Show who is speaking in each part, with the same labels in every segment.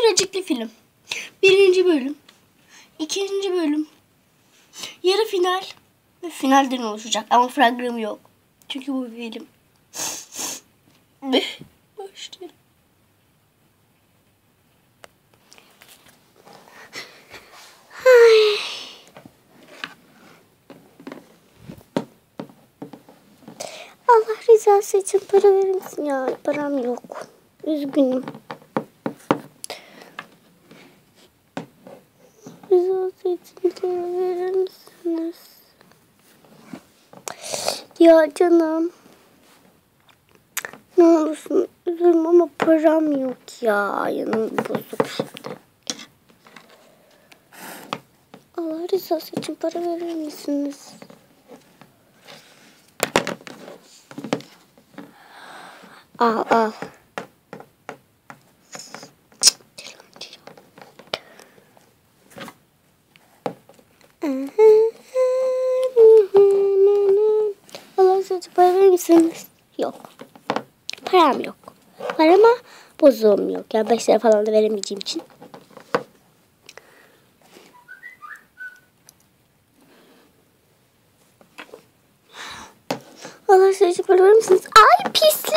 Speaker 1: Sürecekli film. 1. bölüm. 2. bölüm. Yarı final. Ve finalden oluşacak. Ama fragmanı yok. Çünkü bu bir film. Başlayalım. Allah rızası için para verir misin ya? Param yok. Üzgünüm. Rızası için para verir misiniz? Ya canım. Ne olursun üzülme ama param yok ya. Yanım bozuk şimdi. Allah rızası için para verir misiniz? Al. Allah rızası için para verir misiniz? Yok. Param yok. Parama bozuğum yok. Yani 5 lira falan da veremeyeceğim için. Allah rızası için para verir misiniz? Ay pislik.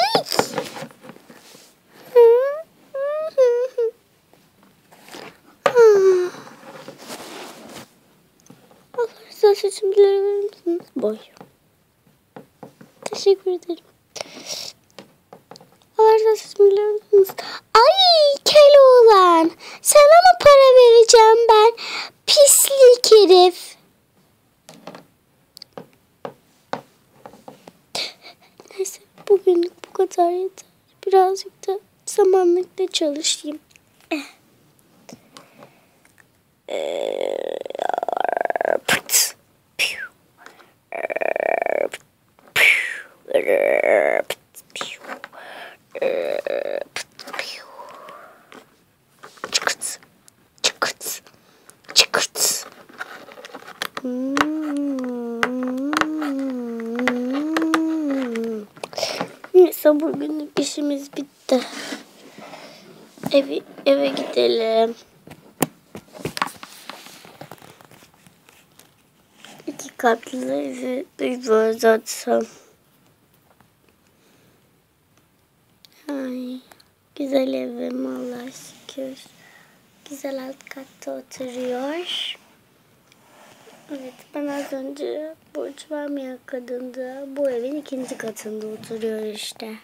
Speaker 1: Allah rızası için para verir misiniz? Boy. Teşekkür ederim. Allah rızası için para verir misiniz? Ay Keloğlan. Sana mı para vereceğim ben? Pislik herif. Neyse bugünlük bu kadar yeter. Birazcık da zamanlıkta çalışayım. Çıkırt. Neyse bugünlük işimiz bitti. Eve gidelim. 2 katlı evi duyuyoruz zaten. Ay, güzel evim Allah'a şükür. Güzel alt katta oturuyor. Evet, ben az önce borç vermeyen kadındı. Bu evin 2. katında oturuyor işte.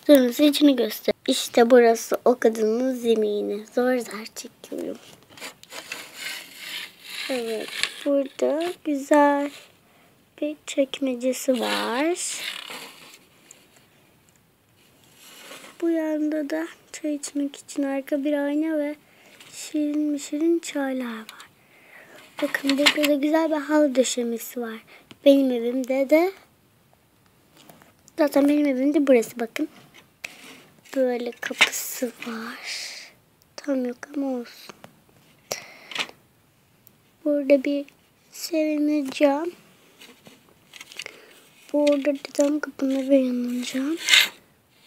Speaker 1: Durun size içini göster. İşte burası o kadının zemini. Zor zar çekiyorum. Evet, burada güzel bir çekmecesi var. Bu yanda da çay içmek için arka bir ayna ve şirin çaylar var. Bakın burada da güzel bir halı döşemesi var. Benim evimde de zaten benim evimde burası bakın. Böyle kapısı var. Tam yok ama olsun. Burada bir sevimli cam. Burada da cam kapının ve yanının cam.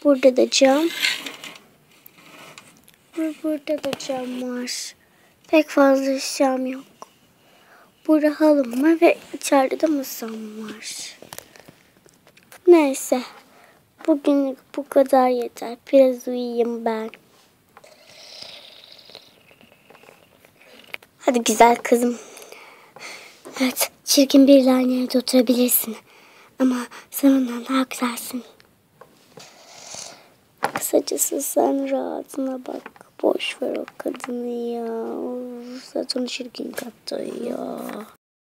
Speaker 1: Burada da cam. Burada da cam var. Pek fazla cam yok. Burada halım var ve içeride de masam var. Neyse. Bugünlük bu kadar yeter. Biraz uyuyayım ben. Hadi güzel kızım. Evet, çirkin bir lanette oturabilirsin. Ama sen ondan daha güzelsin. Kısacası sen rahatına bak. Boş ver o kadını ya. Zaten çirkin kattı ya.